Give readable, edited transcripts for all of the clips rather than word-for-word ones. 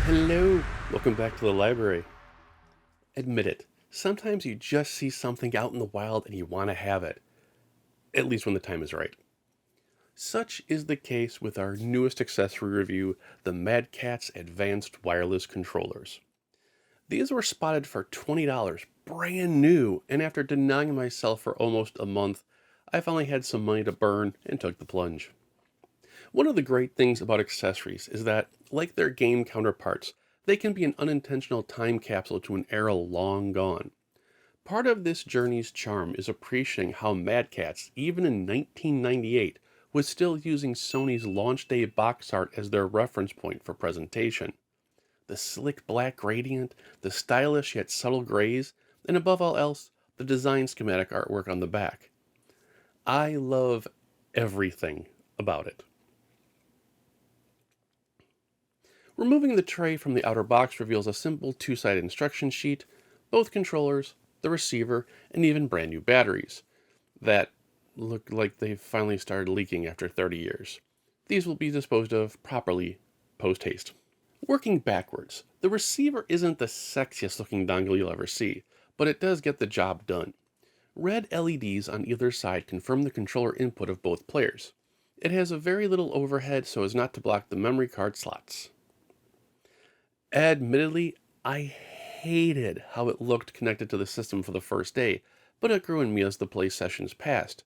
Hello, welcome back to the library. Admit it, sometimes you just see something out in the wild and you want to have it, at least when the time is right. Such is the case with our newest accessory review, the Mad Catz Advanced Wireless Controllers. These were spotted for $20, brand new, and after denying myself for almost a month, I finally had some money to burn and took the plunge. One of the great things about accessories is that, like their game counterparts, they can be an unintentional time capsule to an era long gone. Part of this journey's charm is appreciating how Mad Catz, even in 1998, was still using Sony's launch day box art as their reference point for presentation. The slick black gradient, the stylish yet subtle grays, and above all else, the design schematic artwork on the back. I love everything about it. Removing the tray from the outer box reveals a simple two-sided instruction sheet, both controllers, the receiver, and even brand new batteries that look like they've finally started leaking after 30 years. These will be disposed of properly post-haste. Working backwards, the receiver isn't the sexiest looking dongle you'll ever see, but it does get the job done. Red LEDs on either side confirm the controller input of both players. It has a very little overhead so as not to block the memory card slots. Admittedly, I hated how it looked connected to the system for the first day, but it grew in me as the play sessions passed.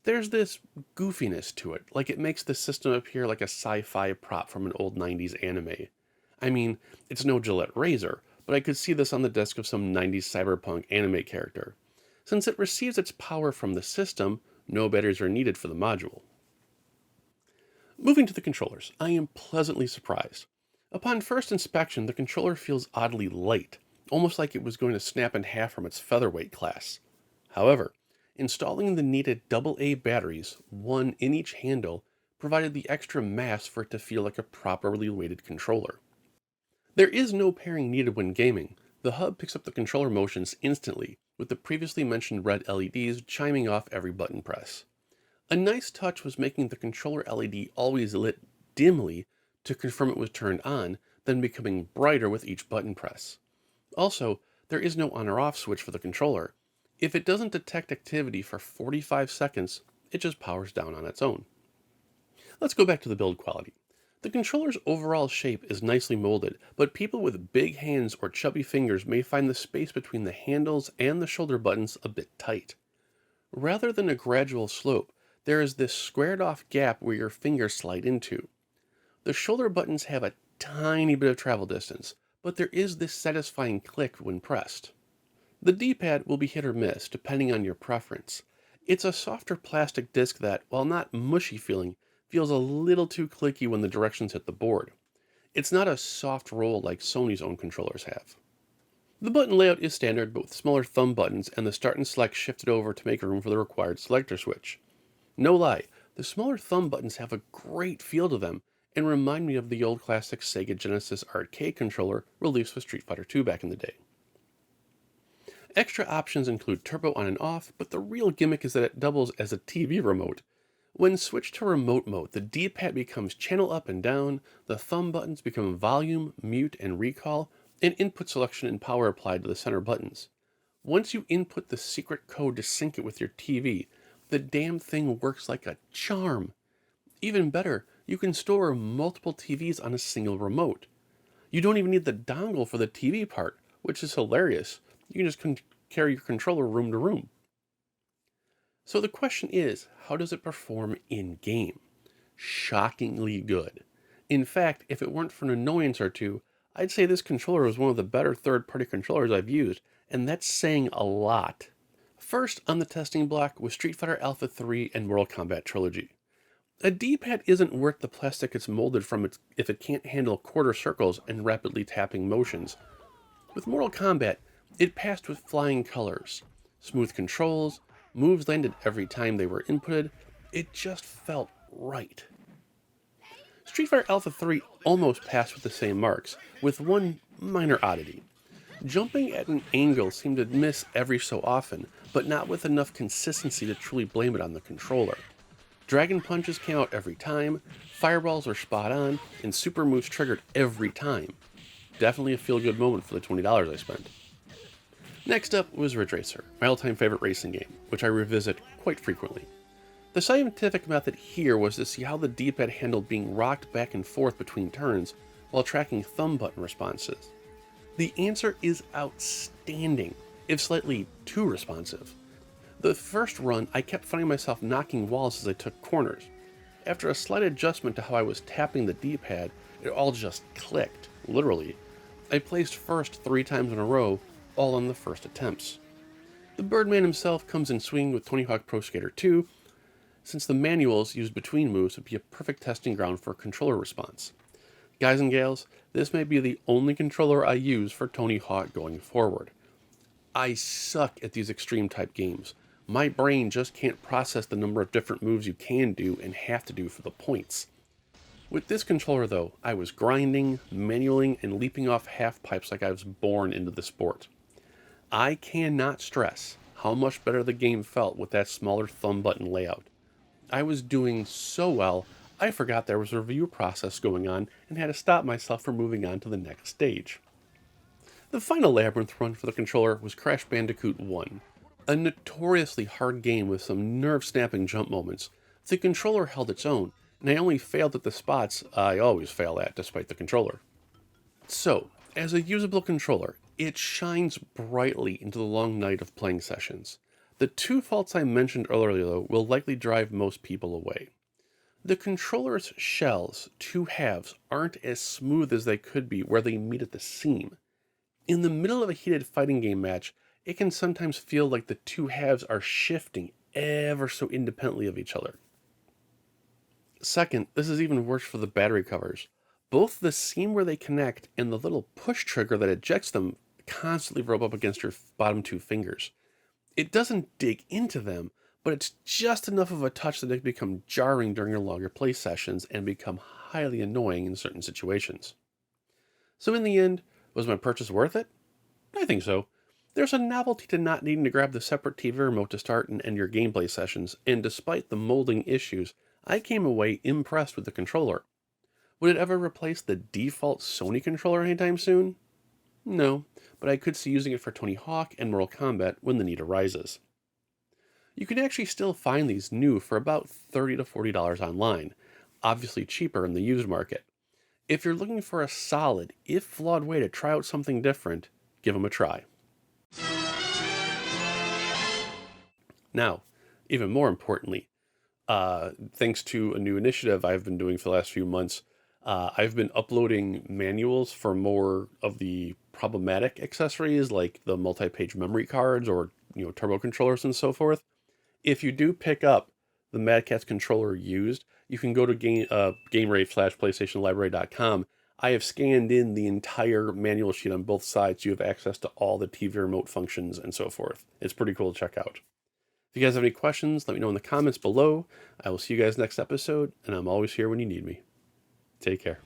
There's this goofiness to it, like it makes the system appear like a sci-fi prop from an old 90s anime. I mean, it's no Gillette razor, but I could see this on the desk of some 90s cyberpunk anime character. Since it receives its power from the system, no batteries are needed for the module. Moving to the controllers, I am pleasantly surprised. Upon first inspection, the controller feels oddly light, almost like it was going to snap in half from its featherweight class. However, installing the needed AA batteries, one in each handle, provided the extra mass for it to feel like a properly weighted controller. There is no pairing needed when gaming. The hub picks up the controller motions instantly, with the previously mentioned red LEDs chiming off every button press. A nice touch was making the controller LED always lit dimly to confirm it was turned on, then becoming brighter with each button press. Also, there is no on or off switch for the controller. If it doesn't detect activity for 45 seconds, it just powers down on its own. Let's go back to the build quality. The controller's overall shape is nicely molded, but people with big hands or chubby fingers may find the space between the handles and the shoulder buttons a bit tight. Rather than a gradual slope, there is this squared off gap where your fingers slide into. The shoulder buttons have a tiny bit of travel distance, but there is this satisfying click when pressed. The D-pad will be hit or miss, depending on your preference. It's a softer plastic disc that, while not mushy feeling, feels a little too clicky when the directions hit the board. It's not a soft roll like Sony's own controllers have. The button layout is standard, but with smaller thumb buttons and the start and select shifted over to make room for the required selector switch. No lie, the smaller thumb buttons have a great feel to them, and remind me of the old classic Sega Genesis arcade controller released with Street Fighter II back in the day. Extra options include turbo on and off, but the real gimmick is that it doubles as a TV remote. When switched to remote mode, the D-pad becomes channel up and down, the thumb buttons become volume, mute, and recall, and input selection and power applied to the center buttons. Once you input the secret code to sync it with your TV, the damn thing works like a charm. Even better, you can store multiple TVs on a single remote. You don't even need the dongle for the TV part, which is hilarious. You can just carry your controller room to room. So the question is, how does it perform in-game? Shockingly good. In fact, if it weren't for an annoyance or two, I'd say this controller was one of the better third-party controllers I've used, and that's saying a lot. First on the testing block was Street Fighter Alpha 3 and Mortal Kombat Trilogy. A D-pad isn't worth the plastic it's molded from if it can't handle quarter circles and rapidly tapping motions. With Mortal Kombat, it passed with flying colors, smooth controls, moves landed every time they were inputted. It just felt right. Street Fighter Alpha 3 almost passed with the same marks, with one minor oddity. Jumping at an angle seemed to miss every so often, but not with enough consistency to truly blame it on the controller. Dragon punches came out every time, fireballs were spot on, and super moves triggered every time. Definitely a feel-good moment for the $20 I spent. Next up was Ridge Racer, my all-time favorite racing game, which I revisit quite frequently. The scientific method here was to see how the D-pad handled being rocked back and forth between turns while tracking thumb button responses. The answer is outstanding, if slightly too responsive. The first run, I kept finding myself knocking walls as I took corners. After a slight adjustment to how I was tapping the D-pad, it all just clicked, literally. I placed first 3 times in a row, all on the first attempts. The Birdman himself comes in swinging with Tony Hawk Pro Skater 2, since the manuals used between moves would be a perfect testing ground for controller response. Guys and gals, this may be the only controller I use for Tony Hawk going forward. I suck at these extreme type games. My brain just can't process the number of different moves you can do and have to do for the points. With this controller though, I was grinding, manualing, and leaping off half pipes like I was born into the sport. I cannot stress how much better the game felt with that smaller thumb button layout. I was doing so well, I forgot there was a review process going on and had to stop myself from moving on to the next stage. The final Labyrinth run for the controller was Crash Bandicoot 1. A notoriously hard game with some nerve-snapping jump moments. The controller held its own, and I only failed at the spots I always fail at despite the controller. So, as a usable controller, it shines brightly into the long night of playing sessions. The 2 faults I mentioned earlier though will likely drive most people away. The controller's shells, 2 halves, aren't as smooth as they could be where they meet at the seam. In the middle of a heated fighting game match, it can sometimes feel like the 2 halves are shifting ever so independently of each other. Second, this is even worse for the battery covers. Both the seam where they connect and the little push trigger that ejects them constantly rub up against your bottom 2 fingers. It doesn't dig into them, but it's just enough of a touch that they become jarring during your longer play sessions and become highly annoying in certain situations. So in the end, was my purchase worth it? I think so. There's a novelty to not needing to grab the separate TV remote to start and end your gameplay sessions, and despite the molding issues, I came away impressed with the controller. Would it ever replace the default Sony controller anytime soon? No, but I could see using it for Tony Hawk and Mortal Kombat when the need arises. You can actually still find these new for about $30 to $40 online, obviously cheaper in the used market. If you're looking for a solid, if flawed way to try out something different, give them a try. Now, even more importantly, thanks to a new initiative I've been doing for the last few months, I've been uploading manuals for more of the problematic accessories like the multi-page memory cards or turbo controllers and so forth. If you do pick up the Mad Catz controller used, you can go to Game-Rave /PlayStationLibrary.com. I have scanned in the entire manual sheet on both sides so you have access to all the TV remote functions and so forth. It's pretty cool to check out. If you guys have any questions, let me know in the comments below. I will see you guys next episode, and I'm always here when you need me. Take care.